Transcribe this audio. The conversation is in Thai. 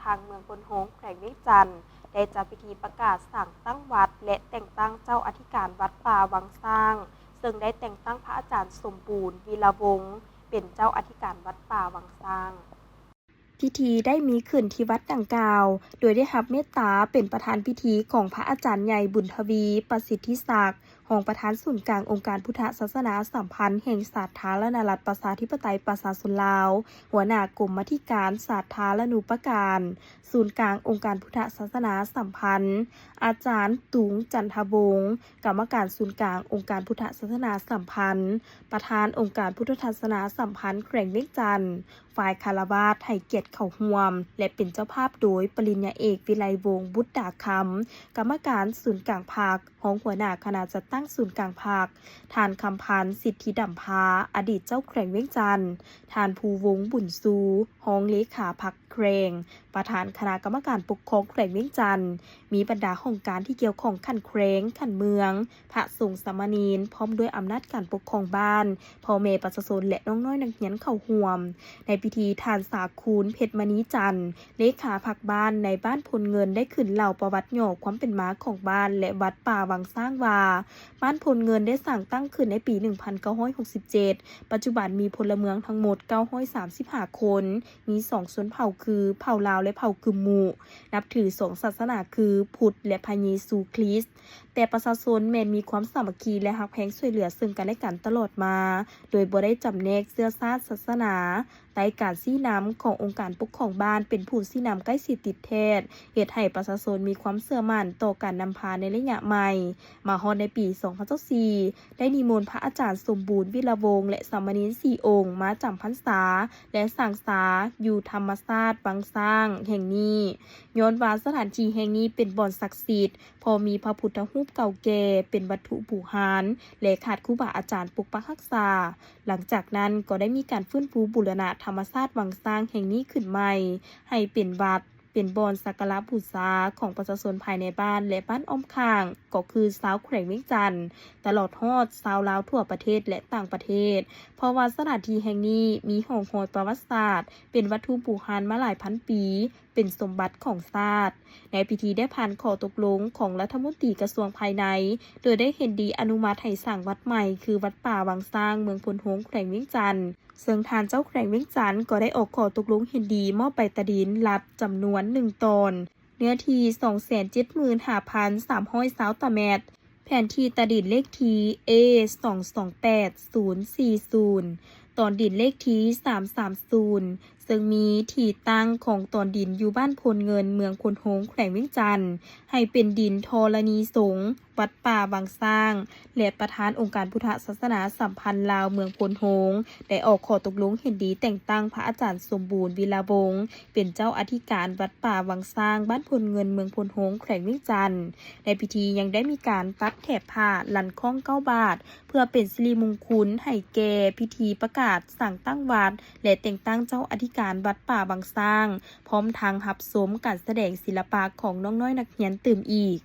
ทางเมืองพนโฮงแขวงเวียงจันทน์ได้จัดพิธีประกาศสั่งตั้งวัดและแต่งตั้งเจ้าอธิการวัดป่าวังสร้างซึ่งได้แต่งตั้งพระอาจารย์สมบูรณ์วีระวงศ์เป็นเจ้าอธิการวัดป่าวังสร้างพิธีได้มีขึ้นที่วัดดังกล่าวโดยได้รับเมตตาเป็นประธานพิธีของพระอาจารย์ใหญ่บุญทวีประสิทธิศักดิ์รองประธานศูนย์กลางองค์การพุทธศาสนาสัมพันธ์แห่งสาธารณรัฐประชาธิปไตยประชาชนลาวหัวหน้ากรมธิการสาธารณูปการศูนย์กลางองค์การพุทธศาสนาสัมพันธ์อาจารย์ตุงจันทวงศ์กรรมการศูนย์กลางองค์การพุทธศาสนาสัมพันธ์ประธานองค์การพุทธศาสนาสัมพันธ์แขวงเวียงจันทน์ฝ่ายคารวาสให้เกียรติเข้าร่วมและเป็นเจ้าภาพโดยปริญญาเอกวิไลวงศ์บุตรดาคำกรรมการศูนย์กลางภาครองหัวหน้าคณะจัดตั้งศูนย์กลางภาคทานคำพันธ์สิทธิดำพาอดีตเจ้าแขวงเวียงจันทน์ทานภูวงศ์บุญซูรองเลขาพรรคแขวงประธานคณะกรรมการปกครองแขวงเวียงจันทน์มีบรรดาองค์การที่เกี่ยวข้องขันแขวงขันเมืองพระสงฆ์สามเณรพร้อมด้วยอำนาจการปกครองบ้านพ่อแม่ประชาชนและน้องน้อยนักเรียนเข้าร่วมในพิธีทานสาคูลเพชรมณีจันทร์เลขาพรรคบ้านในบ้านพลเงินได้ขึ้นเล่าประวัติย่อความเป็นมาของบ้านและวัดป่าวังสร้างวาบ้านพลเงินได้สั่งตั้งขึ้นในปี 1967 ปัจจุบันมีพลเมืองทั้งหมด 935 คน มี2ชนเผ่าคือเผ่าลาวและเผ่ากึมมูนับถือ2ศาสนาคือพุทธและพระเยซูคริสต์แต่ประชาชนแม้นมีความสามัคคีและฮักแพงช่วยเหลือซึ่งกันและกันตลอดมาโดยบ่ได้จำแนกเชื้อชาติศาสนาใต้การชี้นำขององค์การปกครองบ้านเป็นผู้ชี้นำใกล้ชิดติดแทศเหตุให้ประชาชนมีความเชื่อมั่นต่อการนำพาในระยะใหม่มาฮอดในปี 2024 ได้นิมนต์พระอาจารย์สมบูรณ์วิระวงศ์และสามเณร4 องค์มาจำพรรษาและสั่งสาอยู่ธรรมศาสตร์วังสร้างแห่งนี้ย้อนว่าสถานที่แห่งนี้เป็นบ่อนศักดิ์สิทธิ์พอมีพระพุทธรูปเก่าแก่เป็นวัตถุบูชาและขาดครูบาอาจารย์ปกปักรักษาหลังจากนั้นก็ได้มีการฟื้นฟูบูรณะธรรมศาสตร์วังสร้างแห่งนี้ขึ้นใหม่ให้เป็นวัดเป็นบ่อนสักการะบูชาของประชาชนภายในบ้านและบ้านอ้อมข้างก็คือชาวแขวงเวียงจันทน์ตลอดฮอดชาวลาวทั่วประเทศและต่างประเทศเพราะว่าสถานที่แห่งนี้มีห้องหอยประวัติศาสตร์เป็นวัตถุบูชามาหลายพันปีเป็นสมบัติของชาติในพิธีได้ผ่านข้อตกลงของรัฐมนตรีกระทรวงภายในโดยได้เห็นดีอนุมัติให้สร้างวัดใหม่คือวัดป่าวังสร้างเมืองพนโฮงแขวงเวียงจันทน์ซึ่งทานเจ้าแขวงเวียงจันทน์ก็ได้ออกข้อตกลงเห็นดีมอบใบตดินรัฐจำนวน1 ตนเนื้อที่ 275,320 ตารางเมตรแผนที่ตดินเลขที่ A228040 ตอนดินเลขที่330ซึ่งมีที่ตั้งของตอนดินอยู่บ้านพลเงินเมืองพนโฮงแขวงเวียงจันทน์ให้เป็นดินธรณีสงฆ์วัดป่าวังสร้างและประธานองค์การพุทธศาสนาสัมพันธ์ลาวเมืองพนโฮงได้ออกข้อตกลงเห็นดีแต่งตั้งพระอาจารย์สมบูรณ์วีระวงศ์เป็นเจ้าอธิการวัดป่าวังสร้างบ้านพลเงินเมืองพนโฮงแขวงเวียงจันทน์ในพิธียังได้มีการตัดแถบผ้าลันข้อง9 บาทเพื่อเป็นสิริมงคลให้แก่พิธีประกาศสั่งตั้งวัดและแต่งตั้งเจ้าอธิการวัดป่าวังสร้างพร้อมทางรับชมการแสดงศิลปะของน้องน้อยนักเรียนตื่มอีก